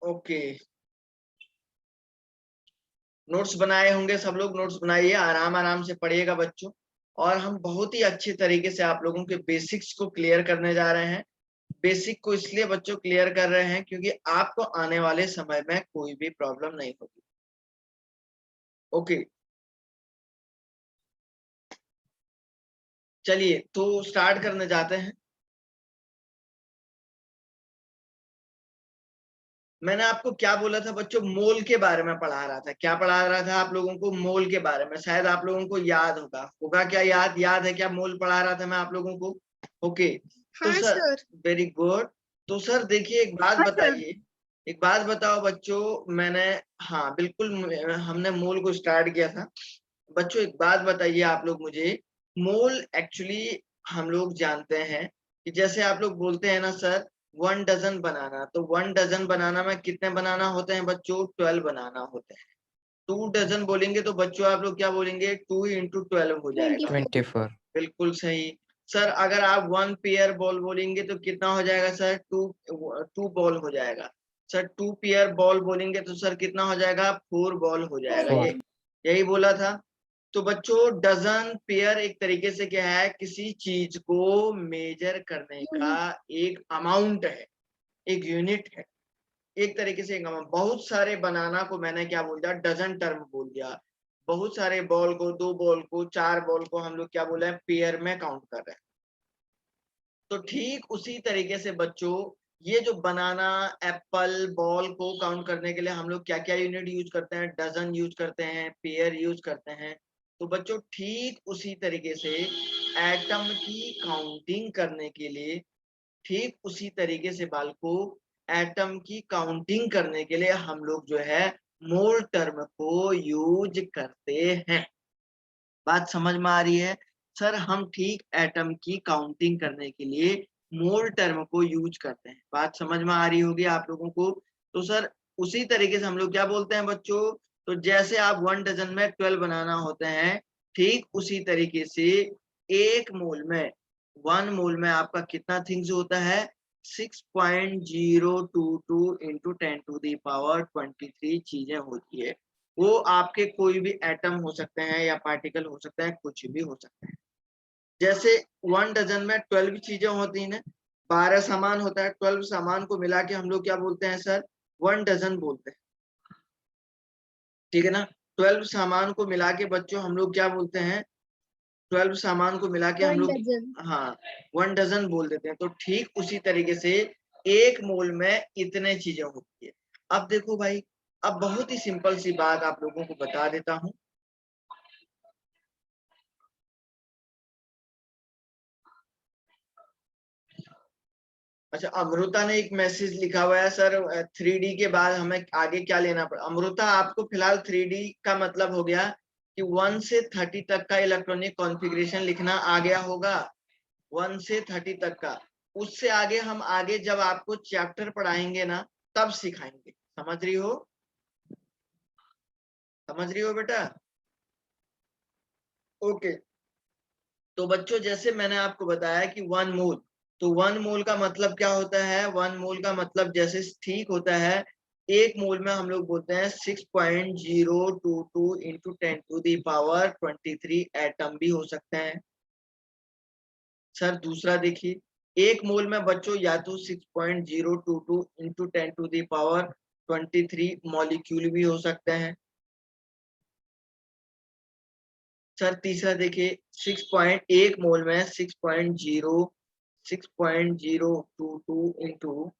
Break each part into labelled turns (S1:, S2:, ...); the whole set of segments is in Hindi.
S1: ओके, नोट्स बनाए होंगे सब लोग, नोट्स बनाइए, आराम आराम से पढ़िएगा बच्चों। और हम बहुत ही अच्छे तरीके से आप लोगों के बेसिक्स को क्लियर करने जा रहे हैं। बेसिक को इसलिए बच्चों क्लियर कर रहे हैं क्योंकि आपको आने वाले समय में कोई भी प्रॉब्लम नहीं होगी। ओके, चलिए तो स्टार्ट करने जाते हैं। मैंने आपको क्या बोला था बच्चों, मोल के बारे में पढ़ा रहा था। क्या पढ़ा रहा था आप लोगों को? मोल के बारे में। शायद आप लोगों को याद होगा क्या? याद है क्या? मोल पढ़ा रहा था मैं आप लोगों को। ओके, तो
S2: हाँ
S1: सर,
S2: सर।
S1: Very good. तो सर देखिए, एक बात
S2: हाँ सर।
S1: बताइए, एक बात बताओ बच्चों। मैंने, हाँ बिल्कुल, हमने मोल को स्टार्ट किया था। बच्चों एक बात बताइए आप लोग मुझे, मोल एक्चुअली हम लोग जानते हैं कि जैसे आप लोग बोलते हैं ना सर, 1 डजन बनाना, तो 1 डजन बनाना में कितने बनाना होते हैं बच्चों? 12 बनाना होते हैं। 2 डजन बोलेंगे तो बच्चों आप लोग क्या बोलेंगे? 2 इंटू 12 हो जाएगा।
S2: 24।
S1: बिल्कुल सही। सर अगर आप 1 पेयर बॉल बोलेंगे तो कितना हो जाएगा सर? टू, 2 बॉल हो जाएगा। सर 2 पेयर बॉल बोलेंगे तो सर कितना हो जाएगा? 4 बॉल हो जाएगा। ये
S2: 4।
S1: यही बोला था। तो बच्चों डजन पेयर एक तरीके से क्या है? किसी चीज को मेजर करने का एक अमाउंट है, एक यूनिट है। एक तरीके से एक अमाउंट। बहुत सारे बनाना को मैंने क्या बोल दिया? डजन टर्म बोल दिया। बहुत सारे बॉल को, 2 बॉल को, 4 बॉल को हम लोग क्या बोले हैं? पेयर में काउंट कर रहे हैं। तो ठीक उसी तरीके से बच्चों, ये जो बनाना, एप्पल, बॉल को काउंट करने के लिए हम लोग क्या क्या यूनिट यूज करते हैं? डजन यूज करते हैं, पेयर यूज करते हैं। तो बच्चों ठीक उसी तरीके से एटम की काउंटिंग करने के लिए, ठीक उसी तरीके से बालको, एटम की काउंटिंग करने के लिए हम लोग जो है मोल टर्म को यूज करते हैं। बात समझ में आ रही है? सर हम ठीक एटम की काउंटिंग करने के लिए मोल टर्म को यूज करते हैं। बात समझ में आ रही होगी आप लोगों को। तो सर उसी तरीके से हम लोग क्या बोलते हैं बच्चों? तो जैसे आप 1 डजन में 12 बनाना होते हैं, ठीक उसी तरीके से 1 मोल में आपका कितना थिंग्स होता है? 6.022 इंटू 10⁻23 चीजें होती है। वो आपके कोई भी एटम हो सकते हैं या पार्टिकल हो सकते हैं, कुछ भी हो सकता है। जैसे 1 डजन में 12 चीजें होती हैं, 12 सामान होता है। 12 सामान को मिला के हम लोग क्या बोलते हैं सर? 1 डजन बोलते हैं। ठीक है ना? 12 सामान को मिला के बच्चों हम लोग क्या बोलते हैं? 12 सामान को मिला के हम
S2: 1
S1: लोग,
S2: डजन।
S1: हाँ, 1 डजन बोल देते हैं। तो ठीक उसी तरीके से 1 मोल में इतने चीजें होती है। अब देखो भाई, अब बहुत ही सिंपल सी बात आप लोगों को बता देता हूँ। अच्छा, अमृता ने एक मैसेज लिखा हुआ है सर, 3D के बाद हमें आगे क्या लेना पड़ा? अमृता आपको फिलहाल 3D का मतलब हो गया कि 1 से 30 तक का इलेक्ट्रॉनिक कॉन्फ़िगरेशन लिखना आ गया होगा। 1 से 30 तक का। उससे आगे हम आगे जब आपको चैप्टर पढ़ाएंगे ना, तब सिखाएंगे। समझ रही हो? समझ रही हो बेटा? ओके, तो बच्चों जैसे मैंने आपको बताया कि 1 मोल, तो 1 मोल का मतलब क्या होता है? 1 मोल का मतलब जैसे ठीक होता है, 1 मोल में हम लोग बोलते हैं 6.022 इंटू 10⁻23 एटम भी हो सकते हैं। सर दूसरा देखिए, 1 मोल में बच्चों या तो 6.022 इंटू 10⁻23 मॉलिक्यूल भी हो सकते हैं। सर तीसरा देखिए, 1 मोल में 6.022 इंटू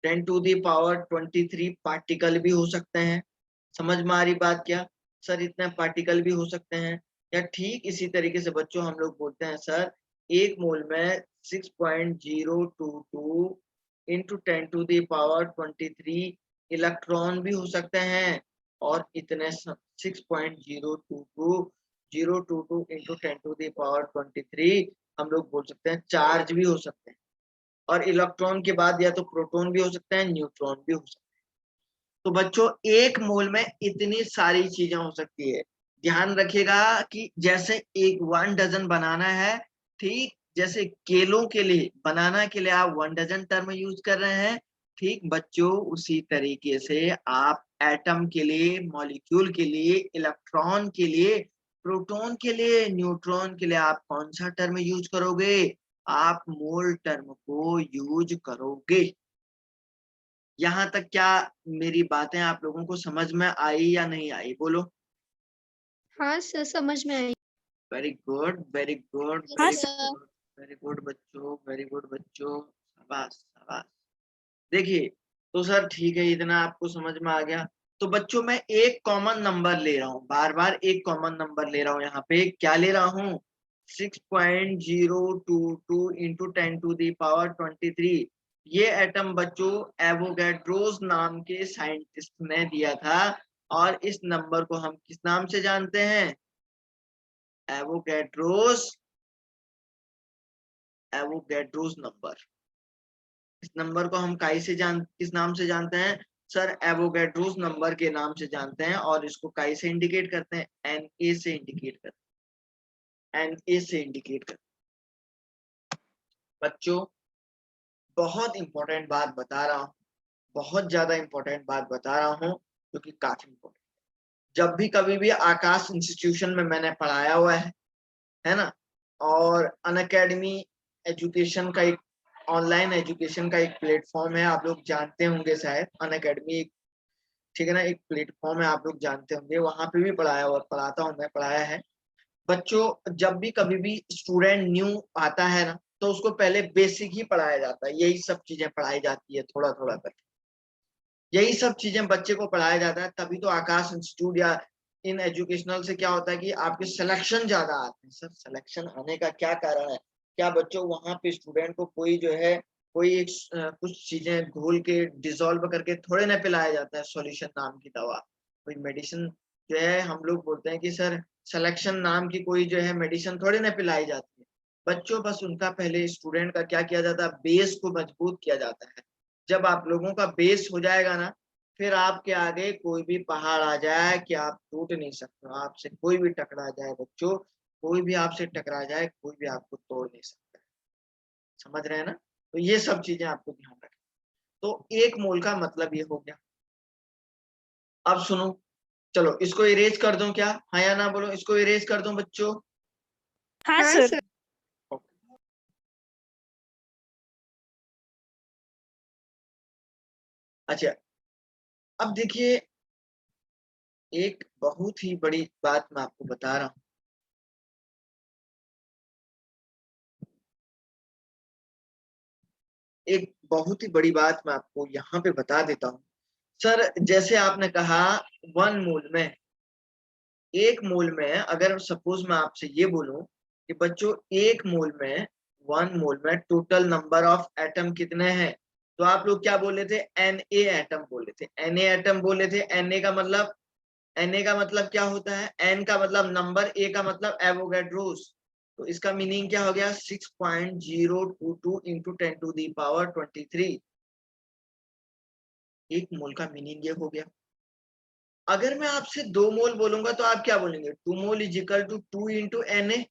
S1: 10⁻23 पार्टिकल भी हो सकते हैं। समझ में आ रही बात क्या? सर इतने पार्टिकल भी हो सकते हैं। या ठीक इसी तरीके से बच्चों हम लोग बोलते हैं सर, 1 मोल में 6.022 इंटू 10⁻23 इलेक्ट्रॉन भी हो सकते हैं। और इतने 6.022 इंटू 10⁻23 हम लोग बोल सकते हैं चार्ज भी हो सकते हैं। और इलेक्ट्रॉन के बाद या तो प्रोटॉन भी हो सकते हैं, न्यूट्रॉन भी हो सकते हैं। तो बच्चों 1 मोल में इतनी सारी चीजें हो सकती है। ध्यान रखिएगा कि जैसे एक 1 डजन बनाना है, ठीक जैसे केलों के लिए, बनाना के लिए आप 1 डजन टर्म यूज कर रहे हैं, ठीक बच्चों, उसी तरीके से आप एटम के लिए, मॉलिक्यूल के लिए, इलेक्ट्रॉन के लिए, प्रोटॉन के लिए, न्यूट्रॉन के लिए आप कौन सा टर्म यूज करोगे? आप मोल टर्म को यूज करोगे। यहाँ तक क्या मेरी बातें आप लोगों को समझ में आई या नहीं आई? बोलो।
S2: हाँ सर, समझ में आई।
S1: वेरी गुड, वेरी गुड,
S2: हाँ
S1: very
S2: sir.
S1: Good, very good बच्चों, वेरी गुड बच्चों, शाबाश शाबाश। देखिए, तो सर ठीक है, इतना आपको समझ में आ गया। तो बच्चों मैं एक कॉमन नंबर ले रहा हूँ, बार बार एक कॉमन नंबर ले रहा हूँ। यहाँ पे क्या ले रहा हूँ? 6.022 इंटू 10⁻23। ये एटम बच्चों एवोगैड्रोस नाम के साइंटिस्ट ने दिया था, और इस नंबर को हम किस नाम से जानते हैं? Avogadro's, Avogadro's number. इस नंबर को हम किस नाम से जानते हैं? सर एवोगैड्रोस नंबर के नाम से जानते हैं, और इसको काई से इंडिकेट करते हैं? Na से इंडिकेट करते हैं, Na से इंडिकेट करते हैं। बच्चों बहुत इंपॉर्टेंट बात बता रहा हूँ, बहुत ज्यादा इंपॉर्टेंट बात बता रहा हूँ, क्योंकि काफी इंपॉर्टेंट। जब भी कभी भी आकाश इंस्टीट्यूशन में मैंने पढ़ाया हुआ है ना, और अनअकैडमी एजुकेशन का एक ऑनलाइन एजुकेशन का एक प्लेटफॉर्म है, आप लोग जानते होंगे शायद, अनअकैडमी, ठीक है ना, एक प्लेटफॉर्म है, आप लोग जानते होंगे, वहां पे भी पढ़ाया और पढ़ाता हूँ मैं, पढ़ाया है। बच्चों जब भी कभी भी स्टूडेंट न्यू आता है ना, तो उसको पहले बेसिक ही पढ़ाया जाता है, यही सब चीजें पढ़ाई जाती है थोड़ा थोड़ा करके, यही सब चीजें बच्चे को पढ़ाया जाता है। तभी तो आकाश इंस्टीट्यूट या इन एजुकेशनल से क्या होता है कि आपके सिलेक्शन ज्यादा आते हैं। सर सिलेक्शन आने का क्या कारण है? क्या बच्चों वहां पे स्टूडेंट को कोई जो है, कोई एक कुछ चीजें घोल के डिसॉल्व करके थोड़े ना पिलाया जाता है सॉल्यूशन नाम की दवा, कोई मेडिसिन जो है, हम लोग बोलते हैं कि सर सिलेक्शन नाम की कोई जो है मेडिसिन थोड़े ना पिलाई जाती है बच्चों। बस उनका पहले स्टूडेंट का क्या किया जाता है? बेस को मजबूत किया जाता है। जब आप लोगों का बेस हो जाएगा ना, फिर आपके आगे कोई भी पहाड़ आ जाए कि आप टूट नहीं सकते हो, आपसे कोई भी टकरा जाए बच्चों, कोई भी आपसे टकरा जाए, कोई भी आपको तोड़ नहीं सकता है। समझ रहे हैं ना? तो ये सब चीजें आपको ध्यान रखें। तो एक मोल का मतलब ये हो गया। अब सुनो, चलो इसको इरेज कर दूं क्या? हाँ या ना बोलो, इसको इरेज कर दूं बच्चों?
S2: हाँ सर।
S1: अच्छा, अब देखिए, एक बहुत ही बड़ी बात मैं आपको बता रहा हूँ। एक बहुत ही बड़ी बात मैं आपको यहाँ पे बता देता हूँ। सर जैसे आपने कहा 1 मोल में, 1 मोल में, अगर सपोज मैं आपसे ये बोलूं कि बच्चों 1 मोल में, 1 मोल में टोटल नंबर ऑफ एटम कितने हैं, तो आप लोग क्या बोले थे? Na एटम बोले थे, Na एटम बोले थे। Na का मतलब क्या होता है? N का मतलब नंबर, A का मतलब एवोगैड्रोस। तो इसका मीनिंग क्या हो गया? 6.022 इंटू 10⁻23। 1 मोल का मीनिंग ये हो गया। अगर मैं आपसे 2 मोल बोलूंगा तो आप क्या बोलेंगे? 2 mole is equal to 2 into Na।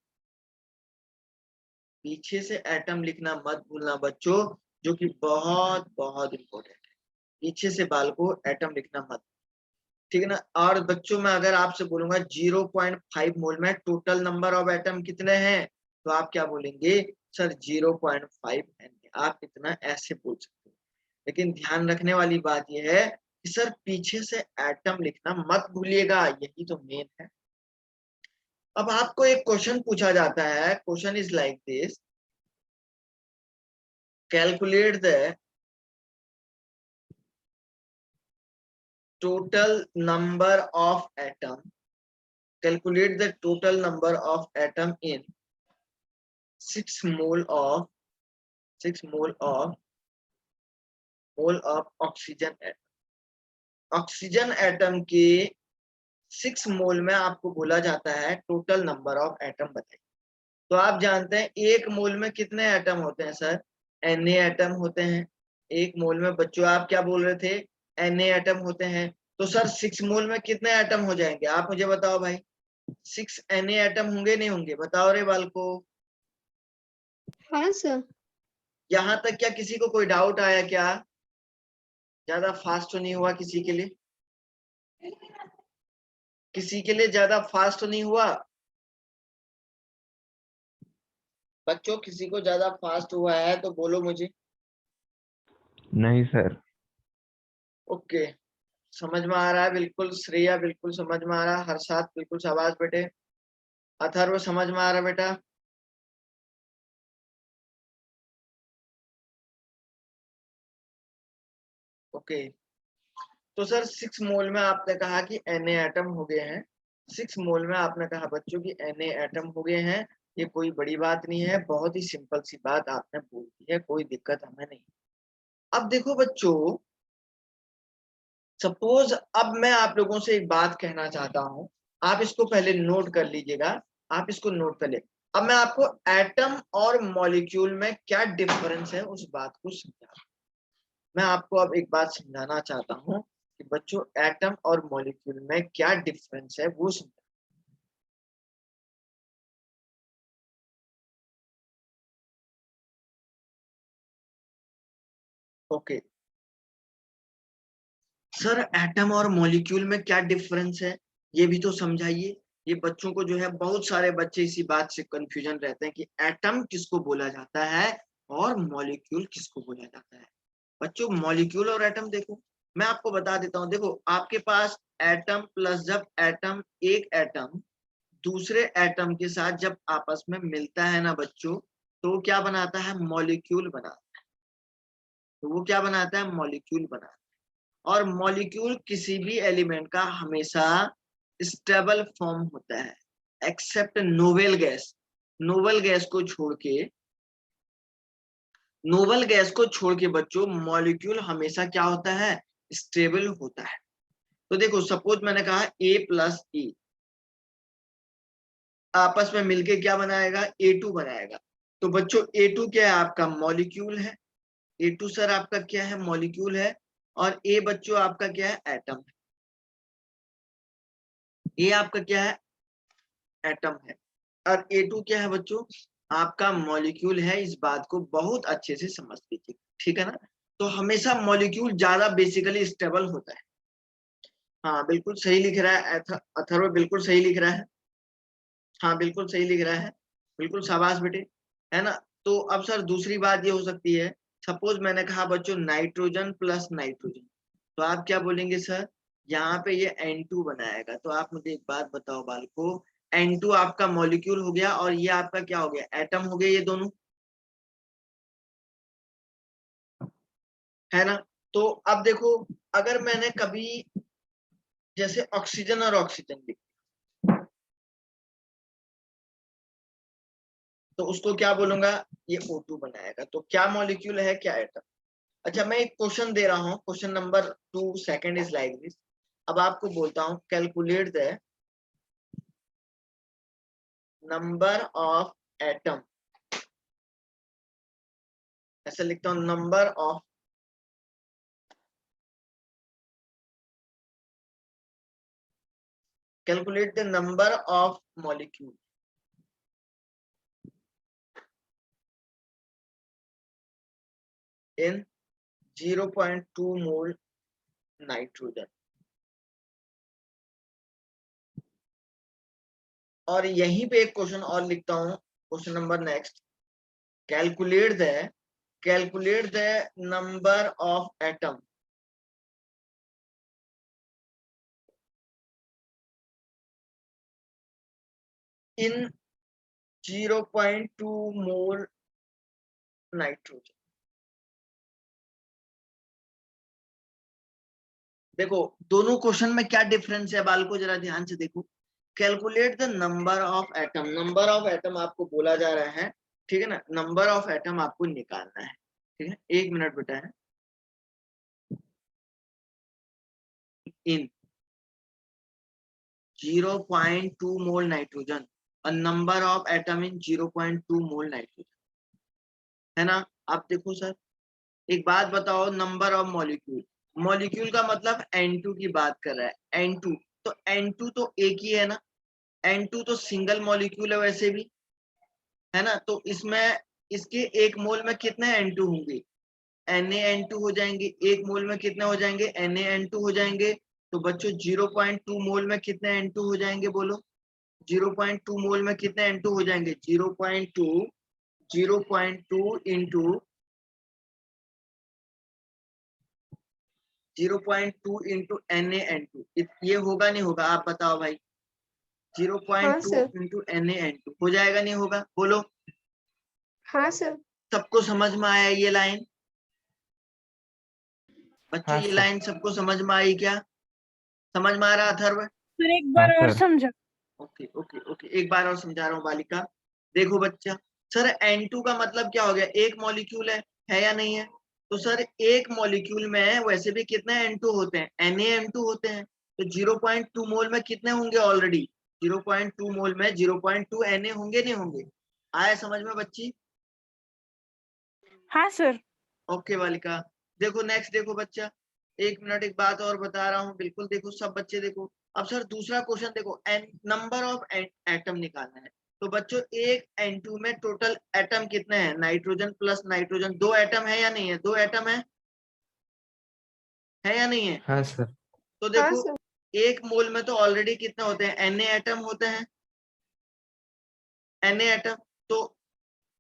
S1: पीछे से एटम लिखना मत भूलना बच्चों, जो कि बहुत बहुत इंपॉर्टेंट है। पीछे से बाल को एटम लिखना मत, ठीक है ना? और बच्चों मैं अगर आपसे बोलूंगा 0.5 मोल में टोटल नंबर ऑफ एटम कितने हैं, तो आप क्या बोलेंगे? Sir 0.5 Na। आप इतना ऐसे पूछ सकते हो, लेकिन ध्यान रखने वाली बात यह है कि सर पीछे से एटम लिखना मत भूलिएगा, यही तो मेन है। अब आपको एक क्वेश्चन पूछा जाता है, question is like this, calculate the total number of atom, calculate the total number of atom in 6 mole of 6 mole of oxygen atom। Oxygen atom के 6 मोल में आपको बोला जाता है टोटल नंबर ऑफ एटम बताइए। तो आप जानते हैं 1 मोल में कितने एटम होते हैं? सर Na एटम होते हैं। 1 मोल में बच्चों आप क्या बोल रहे थे? Na एटम होते हैं। तो सर 6 मोल में कितने एटम हो जाएंगे? आप मुझे बताओ भाई, 6 Na एटम होंगे नहीं होंगे? बताओ रे बाल को।
S2: हाँ सर।
S1: यहाँ तक क्या किसी को कोई डाउट आया क्या? ज्यादा फास्ट तो नहीं हुआ किसी के लिए? किसी के लिए ज्यादा फास्ट तो नहीं हुआ? बच्चों किसी को ज्यादा फास्ट हुआ है तो बोलो मुझे।
S3: नहीं सर।
S1: ओके, समझ में आ रहा है बिल्कुल। श्रेया बिल्कुल समझ में आ रहा है। हर्षात बिल्कुल, शाबाश बेटे। अथर्व समझ में आ रहा है बेटा? ओके, तो सर 6 मोल में आपने कहा कि Na एटम हो गए हैं। 6 मोल में आपने कहा बच्चों की Na एटम हो गए हैं। ये कोई बड़ी बात नहीं है, बहुत ही सिंपल सी बात आपने बोल दी है, कोई दिक्कत हमें नहीं। अब देखो बच्चों, सपोज अब मैं आप लोगों से एक बात कहना चाहता हूं, आप इसको पहले नोट कर लीजिएगा। आप इसको नोट कर ले। अब मैं आपको एटम और मॉलिक्यूल में क्या डिफरेंस है उस बात को समझा। मैं आपको अब एक बात समझाना चाहता हूं कि बच्चों एटम और मॉलिक्यूल में क्या डिफरेंस है वो समझा। ओके सर, एटम और मॉलिक्यूल में क्या डिफरेंस है ये भी तो समझाइए। ये बच्चों को जो है, बहुत सारे बच्चे इसी बात से कंफ्यूजन रहते हैं कि एटम किसको बोला जाता है और मॉलिक्यूल किसको बोला जाता है। बच्चों मॉलिक्यूल और एटम देखो, मैं आपको बता देता हूँ। देखो आपके पास एटम प्लस, जब एटम, एक एटम दूसरे एटम के साथ जब आपस में मिलता है ना बच्चों, तो वो क्या बनाता है? मॉलिक्यूल बनाता है। तो वो क्या बनाता है? मॉलिक्यूल बनाता है। और मॉलिक्यूल किसी भी एलिमेंट का हमेशा स्टेबल फॉर्म होता है, except noble gas. Noble gas को छोड़ के, नोवेल गैस को छोड़ के बच्चों मॉलिक्यूल हमेशा क्या होता है? स्टेबल होता है। तो देखो सपोज मैंने कहा ए प्लस ई आपस में मिलके क्या बनाएगा? A2 बनाएगा। तो बच्चों A2 क्या है? आपका मॉलिक्यूल है। A2 सर आपका क्या है? मॉलिक्यूल है। और A बच्चों आपका क्या है? एटम है। A आपका क्या है? एटम है। और A2 क्या है बच्चों? आपका मॉलिक्यूल है। इस बात को बहुत अच्छे से समझ लीजिए, ठीक है ना? तो हमेशा मॉलिक्यूल ज्यादा बेसिकली स्टेबल होता है। हाँ बिल्कुल सही लिख रहा है अथर्व, बिल्कुल सही लिख रहा है। हाँ बिल्कुल सही लिख रहा है, बिल्कुल शाबाश बेटे, है ना? तो अब सर दूसरी बात ये हो सकती है, सपोज मैंने कहा बच्चों नाइट्रोजन प्लस नाइट्रोजन, तो आप क्या बोलेंगे सर? यहाँ पे ये N2 बनाएगा। तो आप मुझे एक बात बताओ बालको, N2 आपका मॉलिक्यूल हो गया और ये आपका क्या हो गया? एटम हो गया, ये दोनों, है ना? तो अब देखो, अगर मैंने कभी जैसे ऑक्सीजन और ऑक्सीजन लिख, तो उसको क्या बोलूंगा? ये O2 बनाएगा। तो क्या मॉलिक्यूल है, क्या एटम? अच्छा मैं एक क्वेश्चन दे रहा हूँ, question number 2 second is like this. अब आपको बोलता हूँ calculate the number of atom, ऐसा लिखता हूँ, number of calculate the number of molecule in 0.2 mole nitrogen. और यहीं पे एक क्वेश्चन और लिखता हूँ, question number next, calculate the number of atom in 0.2 mole nitrogen. देखो दोनों क्वेश्चन में क्या डिफरेंस है बालको, जरा ध्यान से देखो। Calculate the number of atom, number of atom आपको बोला जा रहा है, ठीक है ना? नंबर ऑफ एटम आपको निकालना है, ठीक है? एक मिनट बेटा है। इन 0.2 मोल नाइट्रोजन और number of atom in 0.2 mole nitrogen, है ना? आप देखो सर, एक बात बताओ, नंबर ऑफ मॉलिक्यूल, मॉलिक्यूल का मतलब N2 की बात कर रहा है, N2, तो N2 तो एक ही है ना? N2 तो सिंगल मॉलिक्यूल है वैसे भी, है ना? तो इसमें इसके एक मोल में कितने N2 होंगे? Na-N2 हो जाएंगे। 1 मोल में कितने हो जाएंगे? Na-N2 हो जाएंगे। तो बच्चों 0.2 मोल में कितने N2 हो जाएंगे? बोलो 0.2 मोल में कितने N2 हो जाएंगे? 0.2 इंटू 0.2 इंटू Na-N2, ये होगा नहीं होगा? आप बताओ भाई। 0.2
S2: सर।
S1: इंटू Na-N2 हो जाएगा नहीं होगा? बोलो।
S2: हाँ सर।
S1: सबको समझ में आया ये लाइन? बच्चों
S3: हाँ
S1: ये
S3: सर।
S1: लाइन सबको समझ में आई क्या? समझ में आ रहा अथर्व?
S2: सर एक
S3: हाँ
S2: बार और
S3: सर।
S2: समझा।
S1: ओके ओके ओके, एक बार और समझा रहा हूँ बालिका। देखो बच्चा, सर N2 का मतलब क्या हो गया? एक मॉलिक्यूल है या नहीं है? तो सर एक मॉलिक्यूल में वैसे भी कितने N2 होते हैं? Na-N2 होते हैं। तो 0.2 मोल में कितने होंगे? ऑलरेडी 0.2 मोल में 0.2 Na होंगे नहीं होंगे? आया समझ में बच्ची?
S2: हाँ सर।
S1: ओके बालिका। देखो नेक्स्ट, देखो बच्चा, 1 मिनट एक बात और बता रहा हूँ, बिल्कुल देखो सब बच्चे देखो। अब सर दूसरा क्वेश्चन देखो, नंबर ऑफ एटम निकालना है। तो बच्चों एक N2 में टोटल एटम कितने हैं? नाइट्रोजन प्लस नाइट्रोजन, 2 एटम है या नहीं है? 2 एटम है या नहीं है?
S3: हाँ सर।
S1: तो देखो 1 मोल में तो ऑलरेडी कितने होते हैं? Na एटम होते हैं। Na atom. तो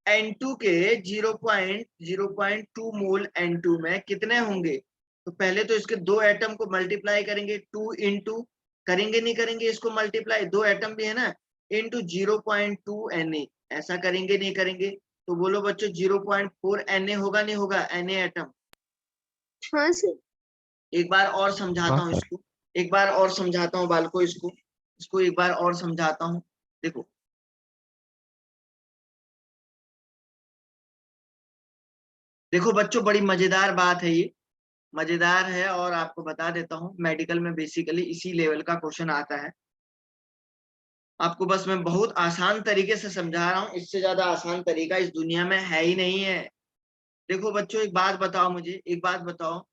S1: N2 के 0.2 मोल N2 में कितने होंगे? तो पहले तो इसके 2 एटम को मल्टीप्लाई करेंगे, 2 इंटू, करेंगे नहीं करेंगे इसको मल्टीप्लाई? 2 एटम भी है ना, इंटू 0.2 Na, ऐसा करेंगे नहीं करेंगे? तो बोलो बच्चों 0.4 Na होगा नहीं होगा? Na atom.
S2: हाँ सर।
S1: एक बार और समझाता
S3: हाँ
S1: हूँ
S3: सर।
S1: इसको, एक बार और समझाता हूँ बालको, इसको एक बार और समझाता हूँ। देखो देखो बच्चों, बड़ी मजेदार बात है ये, मजेदार है, और आपको बता देता हूँ मेडिकल में बेसिकली इसी लेवल का क्वेश्चन आता है। आपको बस मैं बहुत आसान तरीके से समझा रहा हूँ, इससे ज्यादा आसान तरीका इस दुनिया में है ही नहीं है। देखो बच्चों एक बात बताओ मुझे, एक बात बताओ,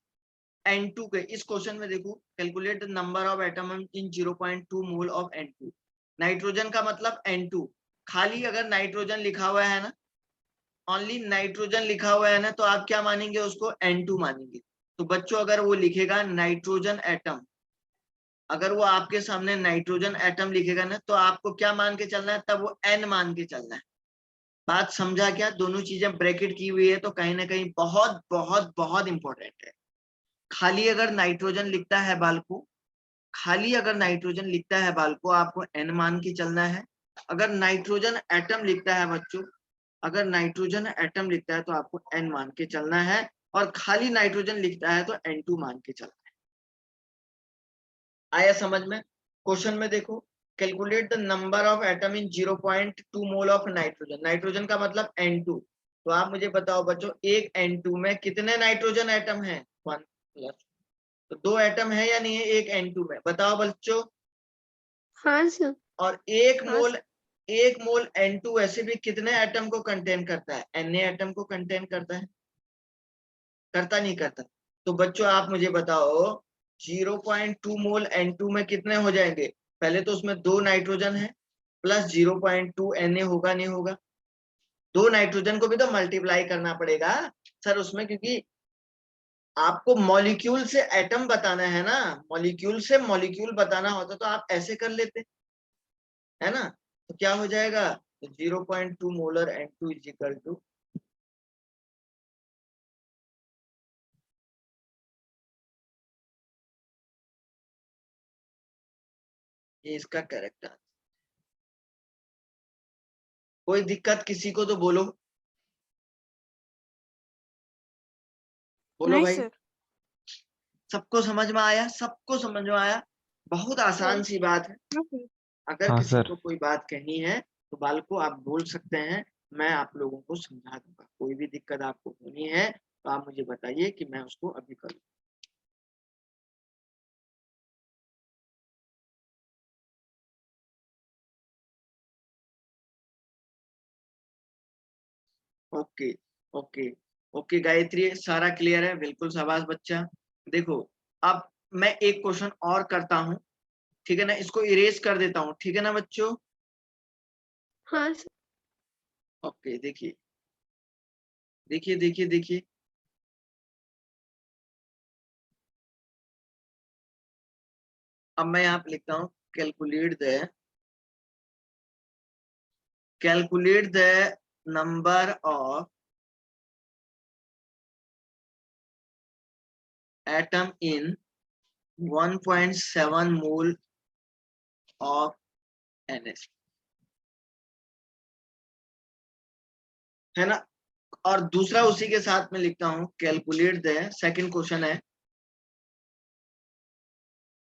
S1: N2 के इस क्वेश्चन में देखो, calculate the number of atom in 0.2 mole of N2। Nitrogen का मतलब N2, खाली अगर नाइट्रोजन लिखा हुआ है ना, ओनली नाइट्रोजन लिखा हुआ है ना, तो आप क्या मानेंगे? उसको N2 मानेंगे। तो बच्चों अगर वो लिखेगा नाइट्रोजन एटम, अगर वो आपके सामने नाइट्रोजन एटम लिखेगा ना, तो आपको क्या मान के चलना है? तब वो N मान के चलना है। बात समझा क्या? दोनों चीजें ब्रैकेट की हुई है, तो कहीं ना कहीं बहुत बहुत बहुत इंपॉर्टेंट है। खाली अगर नाइट्रोजन लिखता है बालको, खाली अगर नाइट्रोजन लिखता है बालको, आपको N मान के चलना है। अगर नाइट्रोजन एटम लिखता है बच्चों, अगर नाइट्रोजन एटम लिखता है तो आपको N मान के चलना है, और खाली नाइट्रोजन लिखता है तो N2 मान के चलना है। आया समझ में? क्वेश्चन में देखो, calculate the number of atom in 0.2 mole of nitrogen, nitrogen का मतलब N2। तो आप मुझे बताओ बच्चों, एक N2 में कितने नाइट्रोजन एटम है? 1 प्लस, तो 2 एटम है या नहीं है एक N2 में? बताओ बच्चों।
S2: हाँ सर।
S1: और एक मोल N2 वैसे भी कितने एटम को कंटेन करता है? Na एटम को कंटेन करता है, करता नहीं करता? तो बच्चों आप मुझे बताओ, 0.2 मोल N2 में कितने हो जाएंगे? पहले तो उसमें 2 नाइट्रोजन है, प्लस 0.2 Na होगा नहीं होगा? 2 नाइट्रोजन को भी तो मल्टीप्लाई करना पड़ेगा सर उसमें, क्योंकि आपको मॉलिक्यूल से एटम बताना है ना, मॉलिक्यूल से मॉलिक्यूल बताना होता तो आप ऐसे कर लेते, है ना? तो क्या हो जाएगा? तो 0.2 molar N2 is equal to, ये इसका करेक्ट आंसर। कोई दिक्कत किसी को तो बोलो, बोलो
S2: नहीं
S1: भाई।
S2: सर।
S1: सबको समझ में आया? सबको समझ में आया? बहुत आसान सी बात है।
S2: हाँ सर।
S1: अगर
S3: हाँ
S1: किसी
S3: सर।
S1: को कोई बात कहनी है तो बालको आप बोल सकते हैं, मैं आप लोगों को समझा दूंगा। कोई भी दिक्कत आपको होनी है तो आप मुझे बताइए कि मैं उसको अभी करूँ। ओके ओके ओके गायत्री, सारा क्लियर है? बिल्कुल, शाबाश बच्चा। देखो अब मैं एक क्वेश्चन और करता हूँ, ठीक है ना? इसको इरेज कर देता हूँ, ठीक है ना बच्चों?
S2: हाँ सर।
S1: ओके, देखिए देखिए देखिए देखिए, अब मैं यहाँ पे लिखता हूँ calculate the number of atom in 1.7 mole of NH, है ना। और दूसरा उसी के साथ में लिखता हूं, कैलकुलेट द, सेकंड क्वेश्चन है,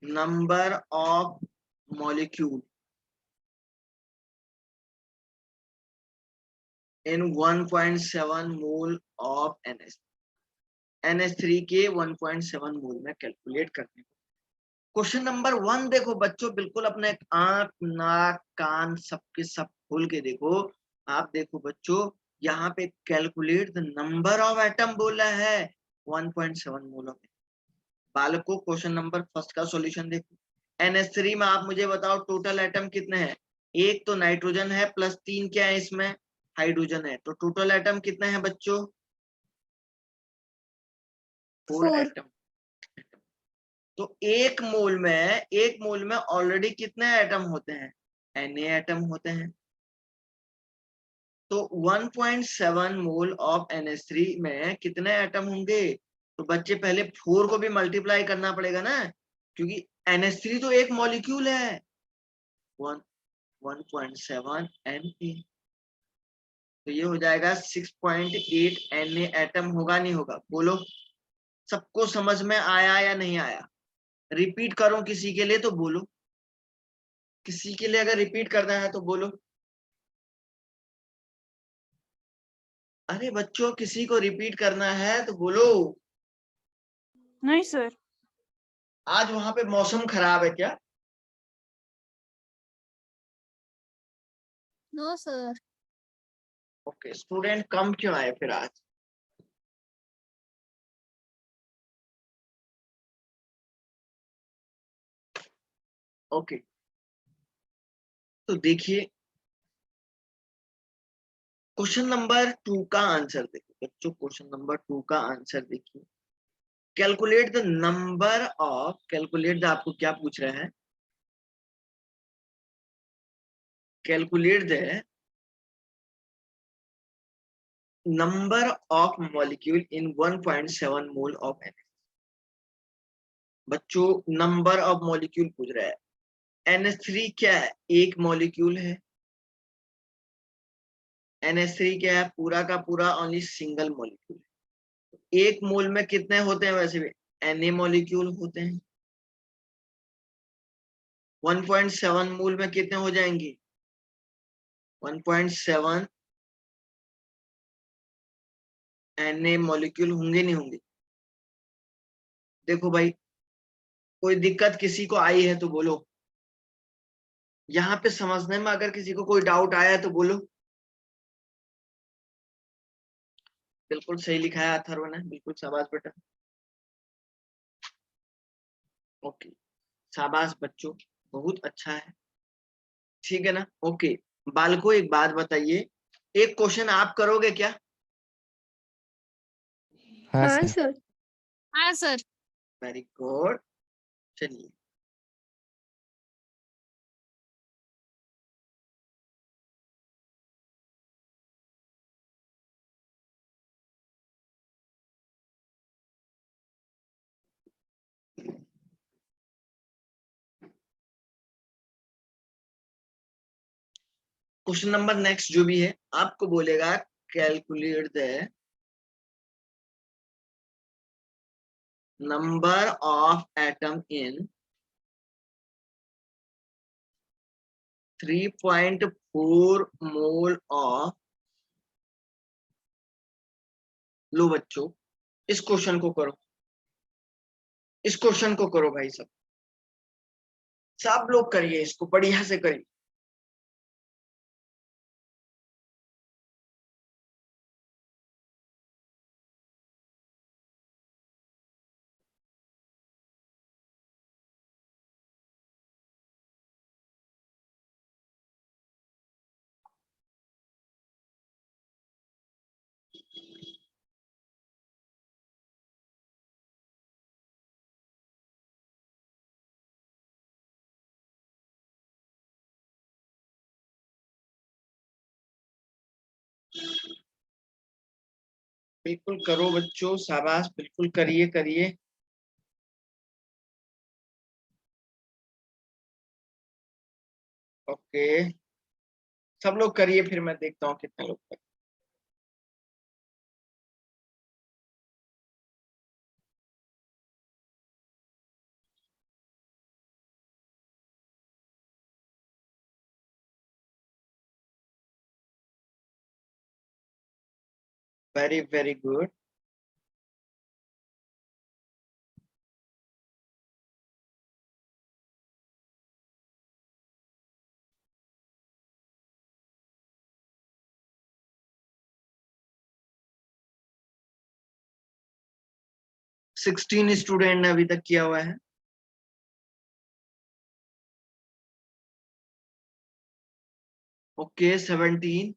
S1: number of molecule in 1.7 mole of NH3 के 1.7 मोल में कैलकुलेट करने को। क्वेश्चन नंबर 1 देखो बच्चों, बिल्कुल अपने आंख नाक कान सबके सब खोल के देखो। आप देखो बच्चों, यहाँ पे calculate the number of atom बोला है 1.7 मोल ऑफ। बालकों क्वेश्चन नंबर फर्स्ट का सॉल्यूशन देखो। NH3 में आप मुझे बताओ टोटल एटम कितने हैं। एक तो नाइट्रोजन है प्लस 3 क्या है इसमें, हाइड्रोजन है। तो टोटल एटम कितने हैं बच्चों, 4
S2: 4।
S1: एटम। तो एक मोल में ऑलरेडी कितने एटम होते हैं, Na एटम होते हैं। तो 1.7 मोल ऑफ NH3 में कितने एटम होंगे। तो बच्चे पहले 4 को भी मल्टीप्लाई करना पड़ेगा ना, क्योंकि NH3 तो एक मॉलिक्यूल है। 1.7 Na, तो ये हो जाएगा 6.8 Na एटम। होगा नहीं होगा, बोलो। सबको समझ में आया या नहीं आया। रिपीट करो किसी के लिए तो बोलो, किसी के लिए अगर रिपीट करना है तो बोलो। अरे बच्चों किसी को रिपीट करना है तो बोलो।
S4: नहीं सर।
S1: आज वहां पे मौसम खराब है क्या।
S2: No sir.
S1: ओके, स्टूडेंट कम क्यों आए फिर आज। ओके, तो देखिए क्वेश्चन नंबर 2 का आंसर देखिए बच्चों। क्वेश्चन नंबर 2 का आंसर देखिए, calculate the number of, calculate the आपको क्या पूछ रहा है, calculate the number of molecule in 1.7 mole of NH। बच्चों नंबर ऑफ मॉलिक्यूल पूछ रहा है। NH3 क्या है, एक मॉलिक्यूल है। NH3 क्या है, पूरा का पूरा ओनली सिंगल मॉलिक्यूल है। एक मोल में कितने होते हैं, वैसे भी Na मॉलिक्यूल होते हैं। 1.7 मोल में कितने हो जाएंगे, 1.7 Na मॉलिक्यूल होंगे नहीं होंगे। देखो भाई, कोई दिक्कत किसी को आई है तो बोलो। यहाँ पे समझने में अगर किसी को कोई डाउट आया है तो बोलो। बिल्कुल सही लिखा है अथर्व ने, बिल्कुल शाबाश बेटा। ओके, शाबाश बच्चों, बहुत अच्छा है, ठीक है ना। ओके बालकों एक बात बताइए, एक क्वेश्चन आप करोगे क्या।
S3: हाँ
S2: हाँ
S3: सर।
S2: सर।
S4: हाँ सर।
S1: वेरी गुड, चलिए। क्वेश्चन नंबर नेक्स्ट जो भी है आपको बोलेगा, calculate the number of atom in 3.4 mole of. लो बच्चों, इस क्वेश्चन को करो, इस क्वेश्चन को करो भाई। सब लोग करिए, इसको बढ़िया से करिए। बिल्कुल करो बच्चों, शाबाश, बिल्कुल करिए करिए। ओके, सब लोग करिए, फिर मैं देखता हूँ कितने लोग कर। Very very good. Sixteen student ने अभी तक किया हुआ है। ओके, 17।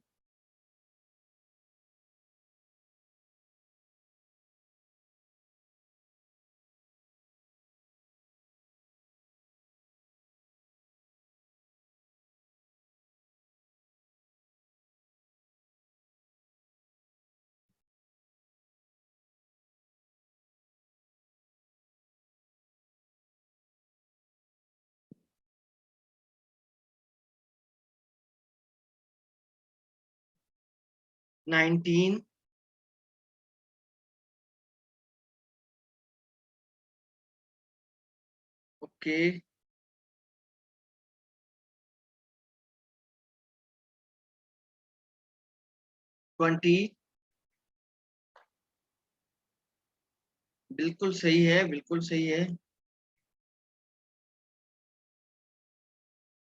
S1: नाइनटीन। ओके, 20। बिल्कुल सही है, बिल्कुल सही है।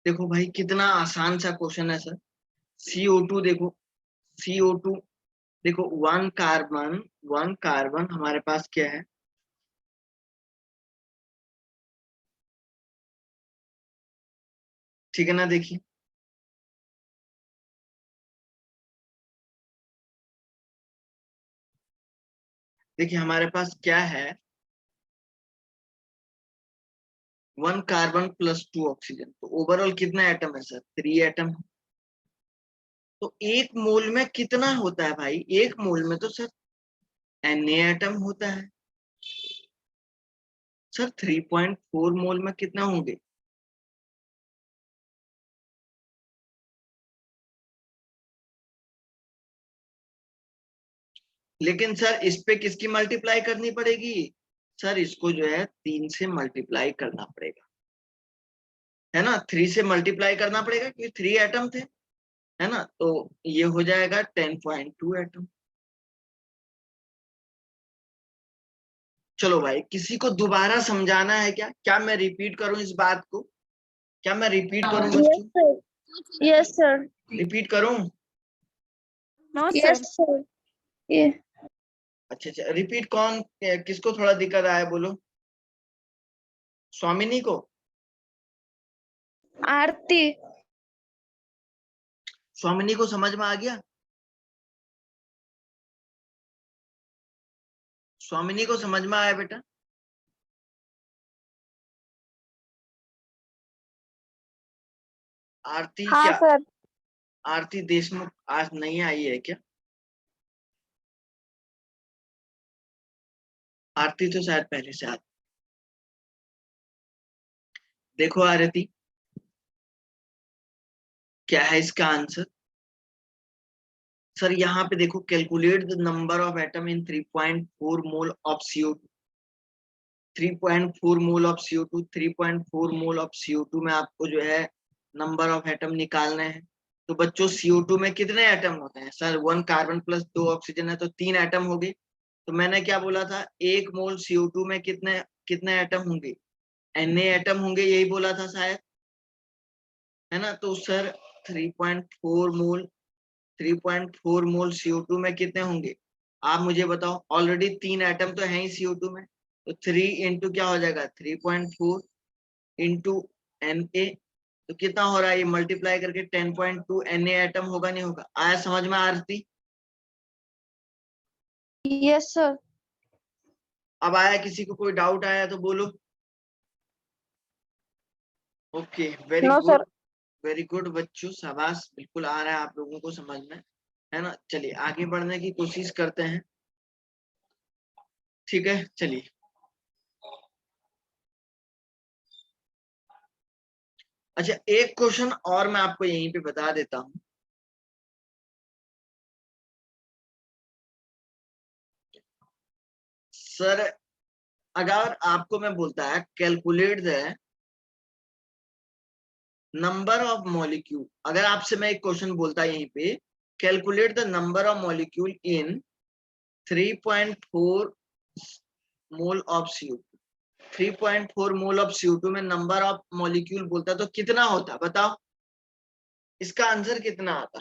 S1: देखो भाई, कितना आसान सा क्वेश्चन है सर। CO2 देखो, CO2 देखो, वन कार्बन हमारे पास क्या है? ठीक है ना, देखिए। देखिए हमारे पास क्या है, 1 कार्बन + 2 ऑक्सीजन, तो ओवरऑल कितना एटम है सर? 3 एटम। तो एक मोल में कितना होता है भाई? एक मोल में तो सर Na एटम होता है। सर 3.4 मोल में कितना होंगे? लेकिन सर इस पे किसकी मल्टीप्लाई करनी पड़ेगी? सर इसको जो है 3 से मल्टीप्लाई करना पड़ेगा, है ना। 3 से मल्टीप्लाई करना पड़ेगा क्योंकि 3 एटम थे, है ना। तो ये हो जाएगा 10.2 एटम। चलो भाई, किसी को दोबारा समझाना है क्या? क्या मैं रिपीट करूं इस बात को? क्या मैं रिपीट करूं
S2: Yes,
S1: बच्चों?
S2: sir. Yes, sir.
S1: रिपीट करूं?
S4: No
S2: Yes,
S4: sir.
S2: sir. Yeah.
S1: अच्छा अच्छा, रिपीट कौन, किसको थोड़ा दिक्कत आया बोलो? स्वामिनी को?
S2: आरती।
S1: स्वामिनी को समझ में आ गया? स्वामिनी को समझ में आया बेटा? आरती
S2: हाँ
S1: क्या?
S2: सर।
S1: आरती देशमुख आज नहीं आई है क्या? आरती तो शायद पहले से आती। देखो आरती, क्या है इसका आंसर? सर यहाँ पे देखो, calculate the number of atom in 3.4 mole of CO2। 3.4 mole of CO2, 3.4 mole of CO2 में आपको जो है नंबर ऑफ एटम निकालने हैं। तो बच्चों CO2 में कितने एटम होते हैं? सर 1 कार्बन + 2 ऑक्सीजन है तो 3 एटम हो गए। तो मैंने क्या बोला था, 1 मोल CO2 में कितने कितने एटम होंगे? Na एटम होंगे, यही बोला था शायद, है ना। तो सर 3.4 मोल 3.4 मोल CO2 में कितने होंगे? आप मुझे बताओ। ऑलरेडी 3 एटम तो है ही CO2 में, तो 3 इंटू क्या हो जाएगा? 3.4 इंटू Na। तो कितना हो रहा है ये मल्टीप्लाई करके? 10.2 Na एटम होगा, नहीं होगा? आया समझ में आरती?
S2: Yes, sir.
S1: अब आया? किसी को कोई डाउट आया तो बोलो। Okay, very
S2: No,
S1: good,
S2: sir.
S1: Very good बच्चों, शाबाश, बिल्कुल आ रहा है आप लोगों को समझ में, है ना। चलिए आगे बढ़ने की कोशिश करते हैं। ठीक है, चलिए अच्छा, एक क्वेश्चन और मैं आपको यहीं पे बता देता हूं। सर अगर आपको मैं बोलता है calculate the number of molecule, अगर आपसे मैं एक क्वेश्चन बोलता यहीं पे calculate the number of molecule in 3.4 mole of CO2, 3.4 mole of CO2 में नंबर ऑफ मॉलिक्यूल बोलता तो कितना होता, बताओ इसका आंसर कितना आता?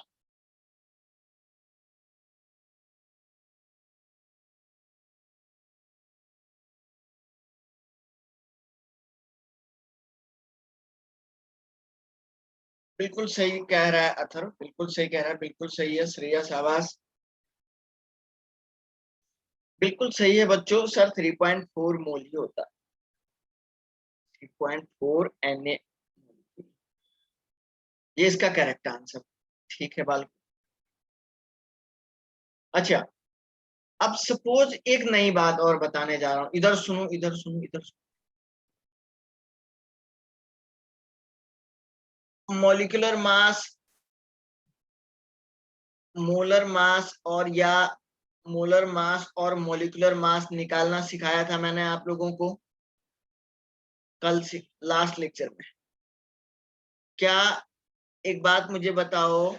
S1: बिल्कुल सही कह रहा है अथर्व, बिल्कुल सही कह रहा है, बिल्कुल सही है श्रेया, शाबाश, बिल्कुल सही है बच्चों। सर 3.4 मोल ही होता है, 3.4 Na, ये इसका करेक्ट आंसर। ठीक है बाल। अच्छा, अब सपोज एक नई बात और बताने जा रहा हूं, इधर सुनो इधर सुनो इधर सुनो। मॉलिक्यूलर मास, मोलर मास और या मोलर मास और मॉलिक्यूलर मास निकालना सिखाया था मैंने आप लोगों को कल से लास्ट लेक्चर में। क्या एक बात मुझे बताओ,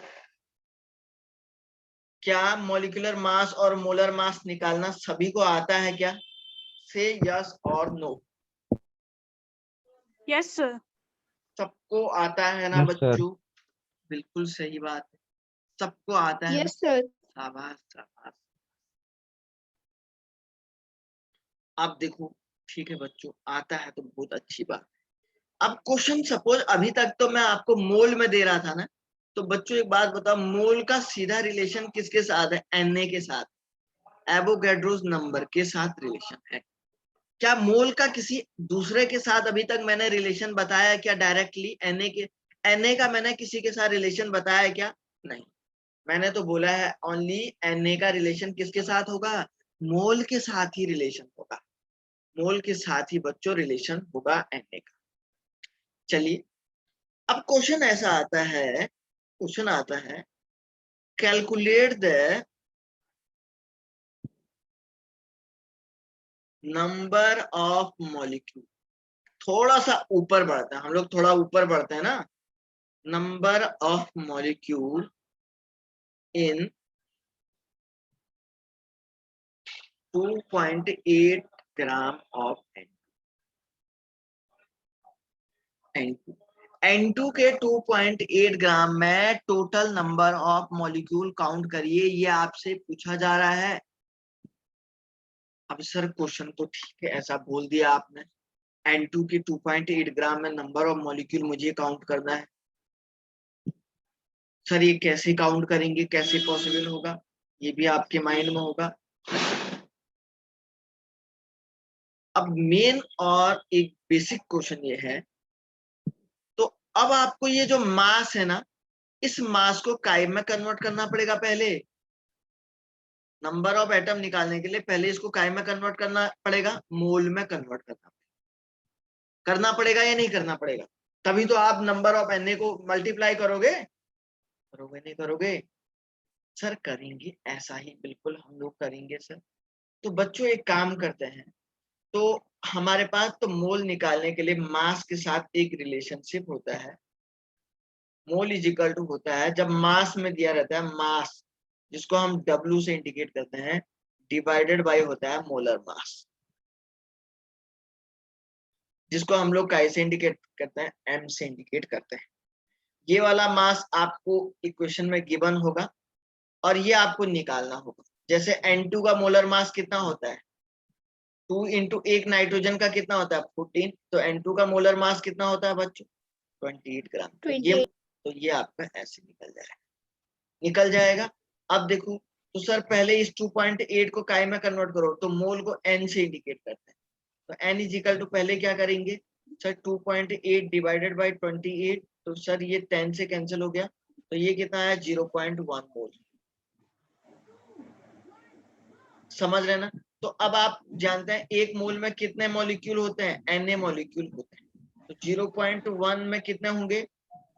S1: क्या मॉलिक्यूलर मास और मोलर मास निकालना सभी को आता है क्या? से यस और नो।
S4: Yes, sir.
S1: सबको आता है ना
S3: Yes, sir.
S1: बच्चों? बिल्कुल सही बात है, सबको आता है ना।
S2: Yes, sir.
S1: शाबाश शाबाश। अब देखो, ठीक है बच्चों, आता है तो बहुत अच्छी बात। अब क्वेश्चन सपोज अभी तक तो मैं आपको मोल में दे रहा था ना, तो बच्चों एक बात बताओ, मोल का सीधा रिलेशन किसके साथ है? Na के साथ, एवोगैड्रोस नंबर के साथ रिलेशन है। क्या मोल का किसी दूसरे के साथ अभी तक मैंने रिलेशन बताया क्या डायरेक्टली? Na का मैंने किसी के साथ रिलेशन बताया क्या? नहीं, मैंने तो बोला है ओनली Na का रिलेशन किसके साथ होगा? मोल के साथ ही रिलेशन होगा, मोल के साथ ही बच्चों रिलेशन होगा Na का। चलिए, अब क्वेश्चन ऐसा आता है, क्वेश्चन आता है calculate the number of molecule. थोड़ा सा ऊपर बढ़ते हैं हम लोग, थोड़ा ऊपर बढ़ते हैं ना। Number of molecule in 2.8 gram of N2। N2 के 2.8 ग्राम में total number of molecule count करिए, ये आपसे पूछा जा रहा है। अब सर क्वेश्चन तो ठीक है, ऐसा बोल दिया आपने, N2 के 2.8 ग्राम में नंबर ऑफ मॉलिक्यूल मुझे काउंट करना है। सर ये कैसे काउंट करेंगे, कैसे पॉसिबल होगा? ये भी आपके माइंड में होगा। अब मेन और एक बेसिक क्वेश्चन ये है, तो अब आपको ये जो मास है ना, इस मास को काय में कन्वर्ट करना पड़ेगा पहले। नंबर ऑफ एटम निकालने के लिए पहले इसको काय में कन्वर्ट करना पड़ेगा, मोल में कन्वर्ट करना पड़ेगा या नहीं करना पड़ेगा? तभी तो आप नंबर ऑफ Na को मल्टीप्लाई करोगे, करोगे नहीं करोगे? सर करेंगे, ऐसा ही बिल्कुल हम लोग करेंगे सर। तो बच्चों एक काम करते हैं, तो हमारे पास तो मोल निकालने के लिए मास के साथ एक रिलेशनशिप होता है। मोल इज इक्वल टू होता है, जब मास में दिया रहता है मास, जिसको हम W से इंडिकेट करते हैं, डिवाइडेड बाय होता है मोलर मास, जिसको हम लोग काय से इंडिकेट करते हैं? M से इंडिकेट करते हैं। ये वाला मास आपको इक्वेशन में गिवन होगा और ये आपको निकालना होगा। जैसे N2 का मोलर मास कितना होता है? 2 इंटू एक नाइट्रोजन का कितना होता है? 14। तो N2 का मोलर मास कितना होता है बच्चों? 28 ग्राम। तो ये आपका ऐसे निकल जाएगा। अब देखो, तो सर पहले इस 2.8 को काय में कन्वर्ट करो, तो मोल को N से इंडिकेट करते हैं। तो N इज इक्वल टू पहले क्या करेंगे सर? 2.8 डिवाइडेड बाई 28, तो सर ये 10 से कैंसिल हो गया, तो ये कितना है? 0.1 मोल। समझ रहे ना? तो अब आप जानते हैं एक मोल में कितने मॉलिक्यूल होते हैं, Na मॉलिक्यूल होते हैं। तो 0.1 में कितने होंगे,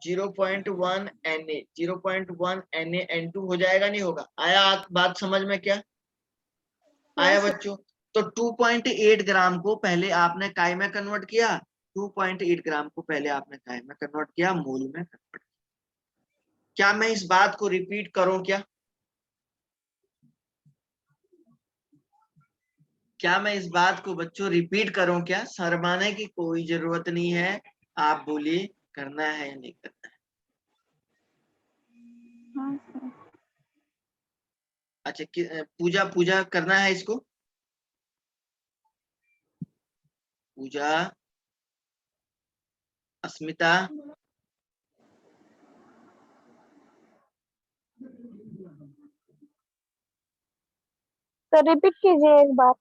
S1: 0.1 Na, 0.1 NaN2 हो जाएगा, नहीं होगा? आया बात समझ में क्या आया बच्चों? तो 2.8 ग्राम को पहले आपने काय में कन्वर्ट किया, 2.8 ग्राम को पहले आपने काय में कन्वर्ट किया, मोल में कन्वर्ट किया। क्या मैं इस बात को रिपीट करूं क्या मैं इस बात को बच्चों रिपीट करूं क्या? शर्माने की कोई जरूरत नहीं है, आप बोलिए करना है या नहीं करना है।
S4: हाँ सर।
S1: अच्छा पूजा पूजा करना है इसको, पूजा, अस्मिता,
S2: तो रिपीट कीजिए एक बार।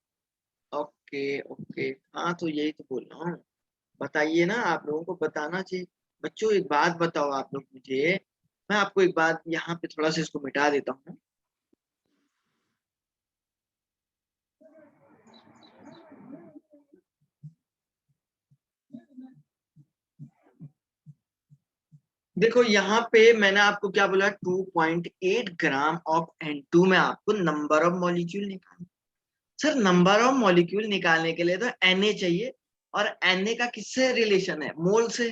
S1: ओके ओके, हाँ तो यही तो बोल रहा हूँ, बताइए ना, आप लोगों को बताना चाहिए। बच्चों एक बात बताओ आप लोग मुझे, मैं आपको एक बात यहाँ पे थोड़ा सा इसको मिटा देता हूँ। देखो यहाँ पे मैंने आपको क्या बोला, 2.8 ग्राम ऑफ N2 में आपको नंबर ऑफ मॉलिक्यूल निकालना। सर नंबर ऑफ मॉलिक्यूल निकालने के लिए तो Na चाहिए, और Na का किससे रिलेशन है, मोल से।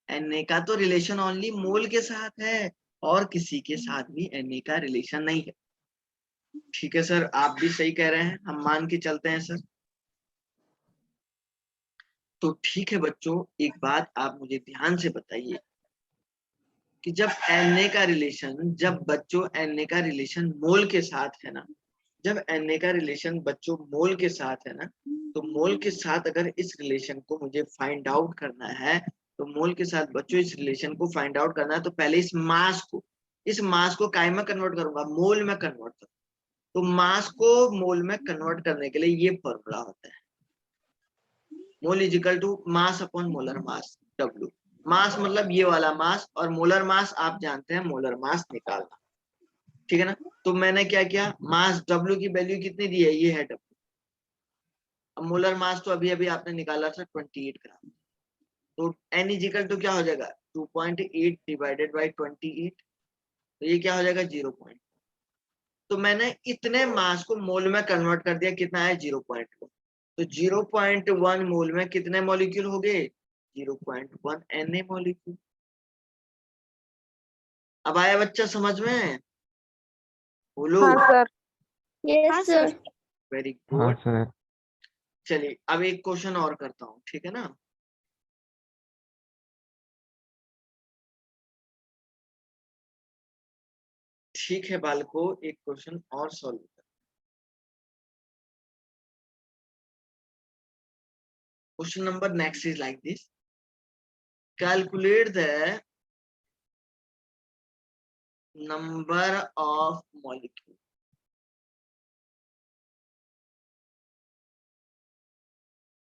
S1: Na का तो रिलेशन ओनली मोल के साथ है, और किसी के साथ भी Na का रिलेशन नहीं है। ठीक है सर, आप भी सही कह रहे हैं, हम मान के चलते हैं सर। तो ठीक है बच्चों, एक बात आप मुझे ध्यान से बताइए कि जब Na का रिलेशन, जब बच्चों Na का रिलेशन मोल के साथ है ना, जब Na का रिलेशन बच्चों मोल के साथ है ना, तो मोल के साथ अगर इस रिलेशन को मुझे फाइंड आउट करना है, तो मोल के साथ बच्चों इस रिलेशन को फाइंड आउट करना है, तो पहले इस मास को काय में कन्वर्ट करूंगा, मोल में कन्वर्ट करूंगा। तो मास को मोल में कन्वर्ट करने के लिए ये फॉर्मूला होता है, mole is equal to mass upon molar mass, W। Mass मतलब ये वाला मास, और मोलर मास आप जानते हैं, मोलर मास निकालना, ठीक है ना। तो मैंने क्या किया, मास W की वैल्यू कितनी दी है, ये है W। अब मोलर मास तो अभी अभी आपने निकाला था 28 ग्राम, तो N इज इक्वल टू क्या हो जाएगा, 2.8 डिवाइडेड बाई 28, तो ये क्या हो जाएगा, 0. तो मैंने इतने मास को मोल में कन्वर्ट कर दिया, कितना है, 0.1। तो 0.1 मोल में कितने मॉलिक्यूल हो गए, 0.1 Na मॉलिक्यूल। अब आया बच्चा समझ में, बोलो।
S2: हाँ सर।
S4: हाँ
S2: यस
S4: सर।
S2: सर।
S1: वेरी
S3: हाँ
S1: गुड।
S3: सर।
S1: चलिए अब एक क्वेश्चन और करता हूँ, ठीक है ना। ठीक है बालको, एक क्वेश्चन और सॉल्व कर। Question number next is like this, calculate the number of molecule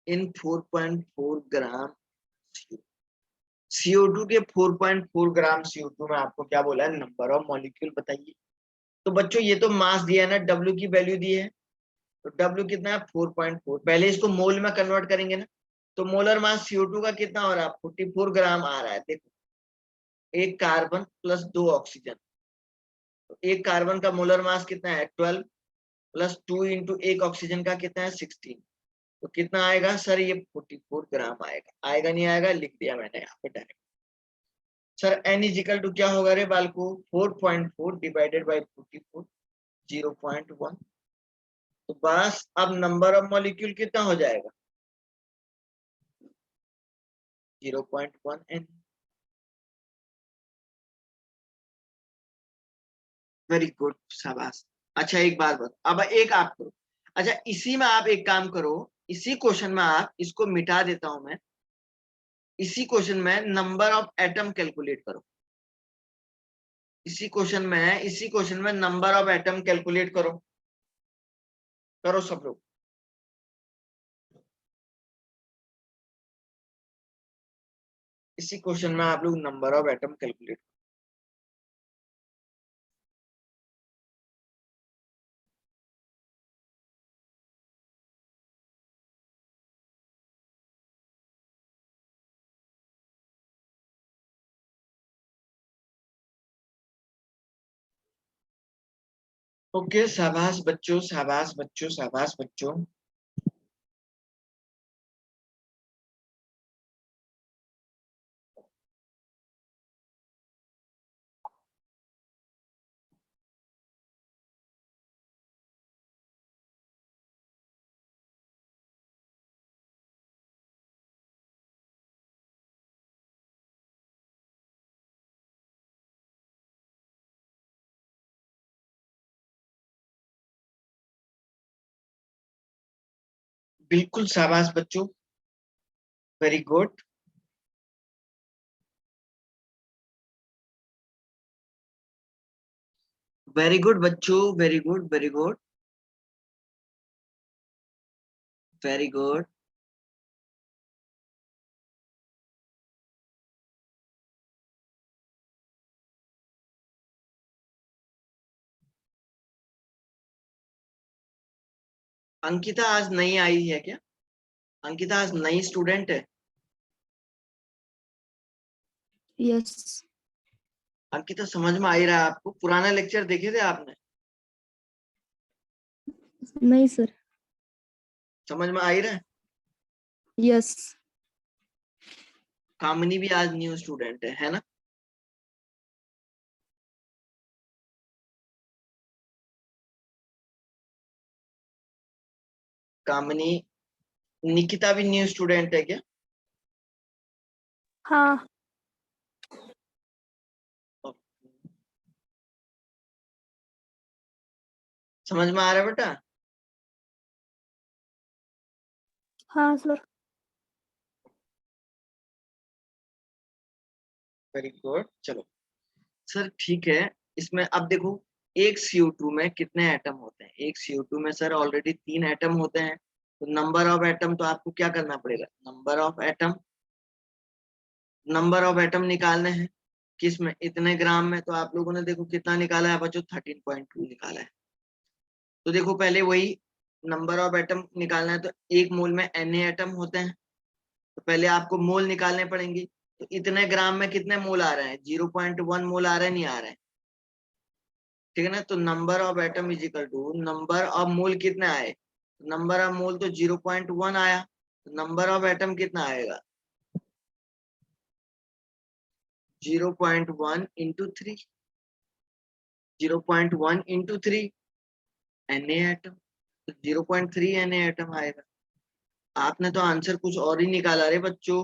S1: in 4.4 gram CO2 के 4.4 ग्राम CO2 में आपको क्या बोला है, नंबर ऑफ मॉलिक्यूल बताइए। तो बच्चों ये तो मास दिया है ना, W की वैल्यू दी है, तो W कितना है, 4.4। पहले इसको मोल में कन्वर्ट करेंगे ना, तो मोलर मास CO2 का कितना हो रहा है, 44 ग्राम आ रहा है। देखो एक कार्बन प्लस 2 ऑक्सीजन, तो एक कार्बन का मोलर मास कितना है, 12 प्लस 2 इंटू एक ऑक्सीजन का कितना है, 16। तो कितना आएगा सर, ये 44 ग्राम आएगा, आएगा नहीं आएगा, लिख दिया मैंने यहाँ पे direct. Sir N equal to क्या होगा रे बालको, 4.4 डिवाइडेड बाई 44, 0.1। तो बस अब नंबर ऑफ मॉलिक्यूल कितना हो जाएगा, 0.1 N। वेरी गुड, शाबाश। अच्छा एक बात बता, अब एक आप करो, अच्छा इसी में आप एक काम करो, इसी क्वेश्चन में आप इसको मिटा देता हूं मैं, इसी क्वेश्चन में नंबर ऑफ एटम कैलकुलेट करो, इसी क्वेश्चन में नंबर ऑफ एटम कैलकुलेट करो, करो सब लोग। इसी क्वेश्चन में आप लोग number of atom calculate okay, शाबाश बच्चों, शाबाश बच्चों, शाबाश बच्चों। बिल्कुल शाबाश बच्चों, वेरी गुड। वेरी गुड बच्चों, very good, very good, very good. Ankita आज नई आई है क्या? अंकिता आज नई स्टूडेंट है?
S5: यस।
S1: अंकिता समझ में आ ही रहा है आपको? पुराना लेक्चर देखे थे आपने?
S5: नहीं सर।
S1: समझ में आ ही रहा है?
S5: यस।
S1: कामिनी भी आज न्यू स्टूडेंट है ना? कामिनी, निकिता भी न्यू स्टूडेंट है क्या?
S2: हाँ।
S1: समझ में आ रहा है बेटा?
S2: हाँ सर।
S1: वेरी गुड, चलो सर ठीक है। इसमें अब देखो, एक CO2 में कितने एटम होते हैं? एक CO2 में सर ऑलरेडी 3 एटम होते हैं। तो नंबर ऑफ एटम तो आपको क्या करना पड़ेगा? नंबर ऑफ एटम निकालने हैं। किस में? इतने ग्राम में। तो आप लोगों ने देखो कितना निकाला है बच्चों? 13.2 निकाला है। तो देखो पहले वही नंबर ऑफ एटम निकालना है। तो एक मोल में Na एटम होते हैं, तो पहले आपको मोल निकालने पड़ेंगे। तो इतने ग्राम में कितने मोल आ रहे हैं? 0.1 मोल आ रहे हैं, नहीं आ रहे हैं? ठीक है ना? तो number of atom is equal to number of mole कितने आए? नंबर ऑफ मोल तो 0.1 आया, तो नंबर ऑफ एटम कितना आएगा? 0.1 इंटू 3, 0.1 इंटू 3 Na एटम, तो 0.3 Na एटम आएगा। आपने तो आंसर कुछ और ही निकाला रे बच्चों।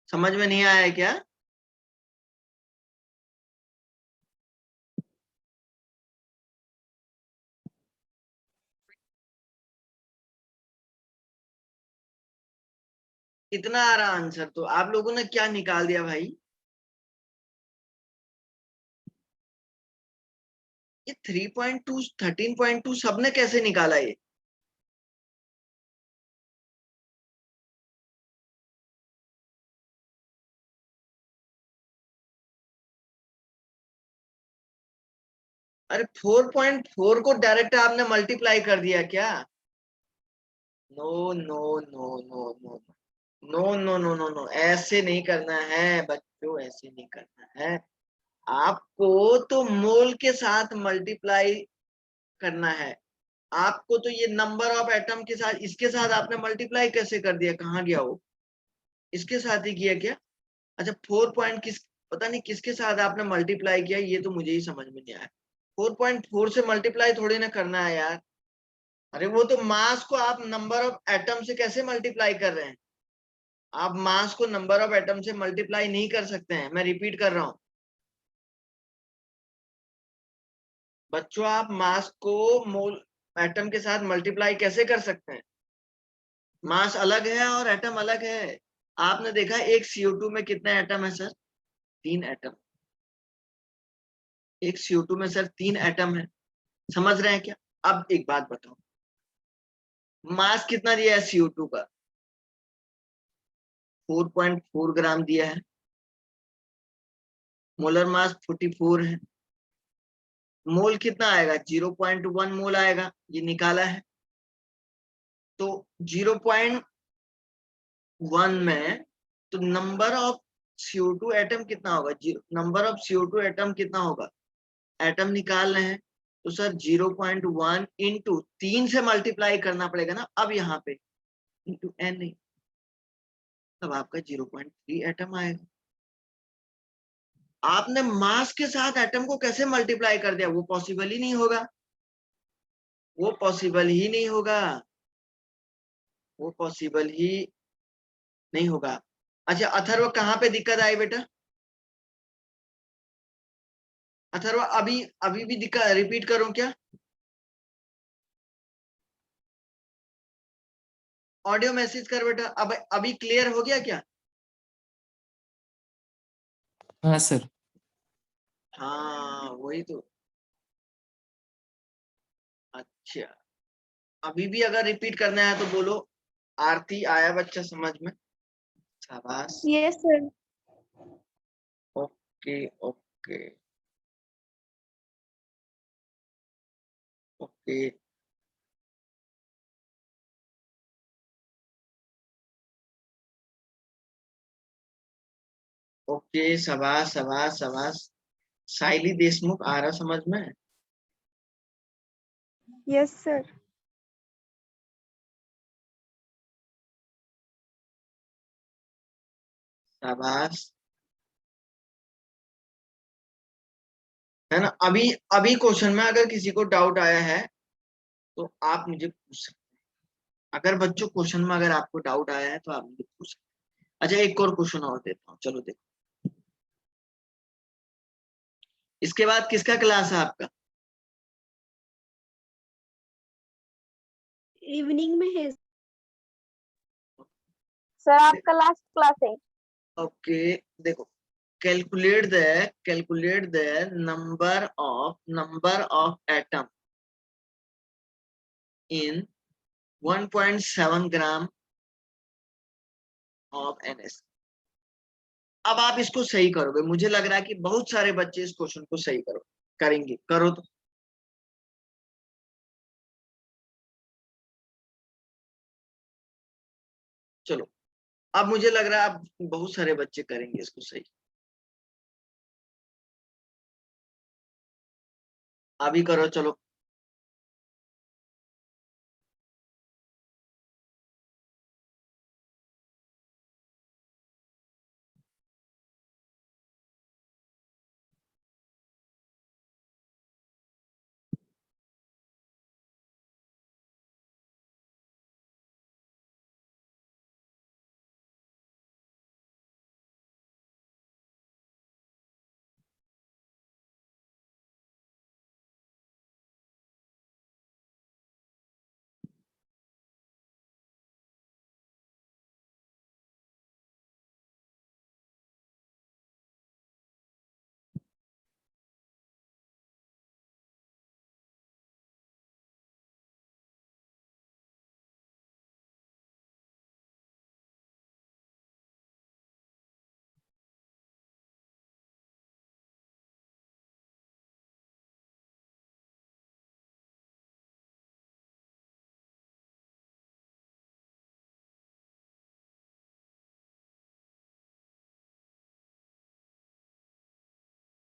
S1: समझ में नहीं आया क्या? कितना आ रहा आंसर? तो आप लोगों ने क्या निकाल दिया भाई? ये 3.2 13.2 सबने कैसे निकाला ये? अरे 4.4 को डायरेक्ट आपने मल्टीप्लाई कर दिया क्या? No no no no no no no no no no, ऐसे नहीं करना है बच्चों, ऐसे नहीं करना है। आपको तो मोल के साथ मल्टीप्लाई करना है। आपको तो ये नंबर ऑफ एटम के साथ, इसके साथ आपने मल्टीप्लाई कैसे कर दिया? कहाँ गया वो? इसके साथ ही किया क्या? अच्छा 4 पॉइंट किस, पता नहीं किसके साथ आपने मल्टीप्लाई किया, ये तो मुझे ही समझ में नहीं आया। 4.4 से मल्टीप्लाई थोड़ी ना करना है यार। अरे वो तो मास को आप नंबर ऑफ एटम से कैसे मल्टीप्लाई कर रहे हैं? आप मास को नंबर ऑफ एटम से मल्टीप्लाई नहीं कर सकते हैं, मैं रिपीट कर रहा हूं बच्चों। आप मास को मोल एटम के साथ मल्टीप्लाई कैसे कर सकते हैं? मास अलग है और एटम अलग है। आपने देखा एक CO2 में कितने एटम है सर? 3 एटम। एक CO2 में सर 3 एटम है। समझ रहे हैं क्या? अब एक बात बताओ, मास कितना दिया है CO2 का? 4.4 ग्राम दिया है। मोलर मास 44 है। मोल कितना आएगा? 0.1 मोल आएगा, ये निकाला है। तो 0.1 में तो नंबर ऑफ CO2 एटम कितना होगा, नंबर ऑफ CO2 एटम कितना होगा, एटम निकाल रहे हैं तो सर 0.1 इंटू 3 से मल्टीप्लाई करना पड़ेगा ना, अब यहाँ पे इंटू n नहीं, तब आपका 0.3 एटम आएगा। आपने मास के साथ एटम को कैसे मल्टीप्लाई कर दिया, वो पॉसिबल ही नहीं होगा, वो पॉसिबल ही नहीं होगा, वो पॉसिबल ही नहीं होगा। अच्छा अथर्व कहाँ पे दिक्कत आई बेटा, अथर्व अभी अभी भी दिक्कत, रिपीट करूं क्या, ऑडियो मैसेज कर बेटा, अब अभी क्लियर हो गया क्या?
S6: हाँ सर।
S1: हाँ वही तो। अच्छा अभी भी अगर रिपीट करना है तो बोलो। आरती आया बच्चा समझ में, शाबाश,
S2: yes sir.
S1: Okay okay okay. Okay शाबाश शाबाश शाबाश। साइली देशमुख आ रहा समझ में,
S2: यस सर।
S1: शाबाश, है ना। अभी अभी क्वेश्चन में अगर किसी को डाउट आया है तो आप मुझे पूछ सकते हैं। अगर बच्चों क्वेश्चन में अगर आपको डाउट आया है तो आप मुझे पूछ सकते हैं। अच्छा एक और क्वेश्चन और देता हूँ, चलो देखो। इसके बाद किसका क्लास है आपका,
S5: इवनिंग में है
S2: सर आपका लास्ट क्लास है।
S1: ओके देखो, calculate the number of atom in 1.7 gram of NS। अब आप इसको सही करोगे, मुझे लग रहा है कि बहुत सारे बच्चे इस क्वेश्चन को सही करेंगे, करो तो। चलो अब मुझे लग रहा है अब बहुत सारे बच्चे करेंगे इसको सही, अभी करो चलो।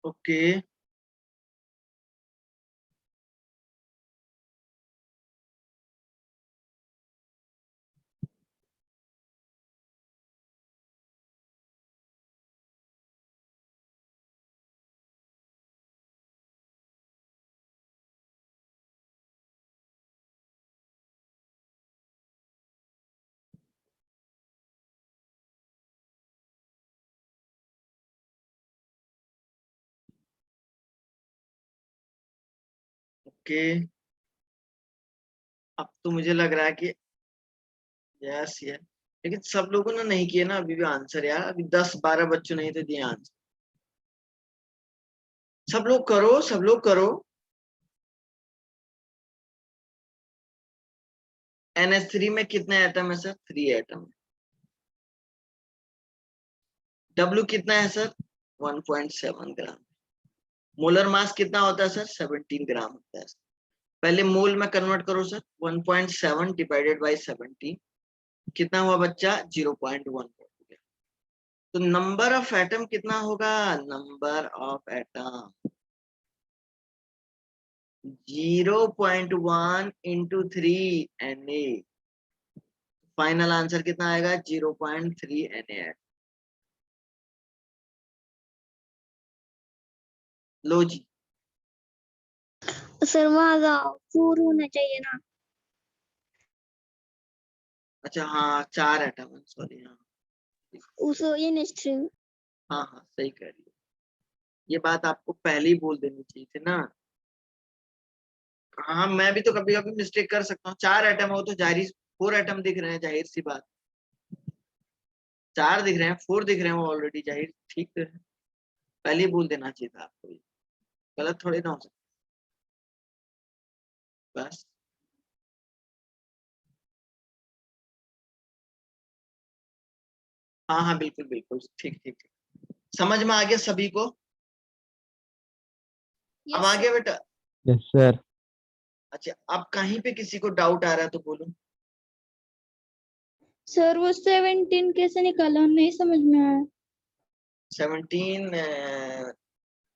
S1: Okay okay. अब तो मुझे लग रहा है कि यस ये, लेकिन सब लोगों ने नहीं किया ना अभी भी आंसर यार, अभी 10-12 बच्चों नहीं तो दिए आंसर। सब लोग करो, सब लोग करो। NH3 में कितने एटम है सर, 3 एटम। W कितना है सर, 1.7 ग्राम। मोलर मास कितना होता है सर, 17 ग्राम होता है। पहले मोल में कन्वर्ट करो सर, 1.7 डिवाइडेड बाई 17 कितना हुआ बच्चा, 0.1 हो गया। तो नंबर ऑफ एटम कितना होगा? Number of atom 0.1 into 3 Na। Final answer कितना आएगा? 0.3 Na। लो जी,
S2: सर वहाँ 4 होना चाहिए ना।
S1: अच्छा हाँ 4 एटम है, सॉरी। हाँ
S2: उस NH3।
S1: हाँ हाँ सही कह रही है। ये बात आपको पहले ही बोल देनी चाहिए थी ना। हाँ मैं भी तो कभी कभी मिस्टेक कर सकता हूँ। 4 एटम हो तो जाहिर 4 एटम दिख रहे हैं, जाहिर सी बात। 4 दिख रहे हैं, 4 दिख रहे हैं वो ऑलरेडी, जाहिर ठीक है। पहले ही बोल देना चाहिए था आपको, गलत थोड़ी ना हो सकता। बस हाँ हाँ बिल्कुल बिल्कुल, ठीक ठीक ठीक, समझ में आ गया सभी को? अब आगे बेटा।
S3: Yes sir.
S1: अच्छा अब कहीं पे किसी को डाउट आ रहा है तो बोलो।
S2: सर वो 17 कैसे निकाला, नहीं समझ में आया।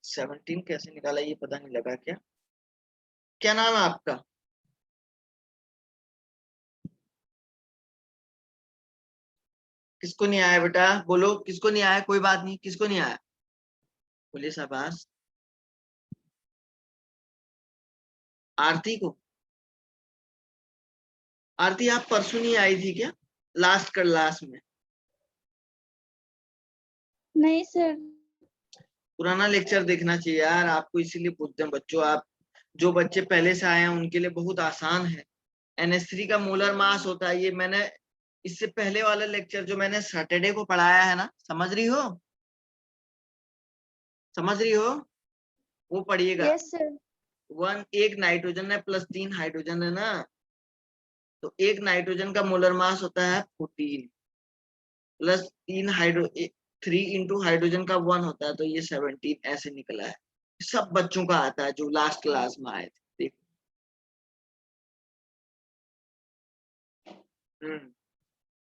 S1: 17 कैसे निकाला ये पता नहीं लगा। क्या क्या नाम है आपका? किसको नहीं आया बेटा? बोलो किसको नहीं आया? कोई बात नहीं, किसको नहीं आया? बोलिए शाबाश। आरती को। आरती आप परसों नहीं आई थी क्या? लास्ट क्लास में?
S2: नहीं सर।
S1: पुराना लेक्चर देखना चाहिए यार आपको, इसीलिए पूछते हैं बच्चों। आप जो बच्चे पहले से आए हैं उनके लिए बहुत आसान है। NH3 का मोलर मास होता है, ये मैंने इससे पहले वाला लेक्चर जो मैंने सैटरडे को पढ़ाया है ना, समझ रही हो? समझ रही हो? वो पढ़िएगा।
S2: Yes sir.
S1: एक नाइट्रोजन है प्लस 3 हाइड्रोजन है ना, तो एक नाइट्रोजन का मोलर मास होता है 14 प्लस 3 इंटू हाइड्रोजन का 1 होता है, तो ये 17 ऐसे निकला है। सब बच्चों का आता है जो लास्ट क्लास में आए थे। देखो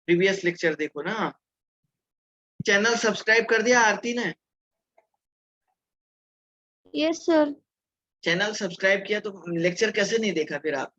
S1: प्रीवियस लेक्चर देखो ना। चैनल सब्सक्राइब कर दिया आरती ने?
S2: Yes sir.
S1: चैनल सब्सक्राइब किया तो लेक्चर कैसे नहीं देखा फिर आप?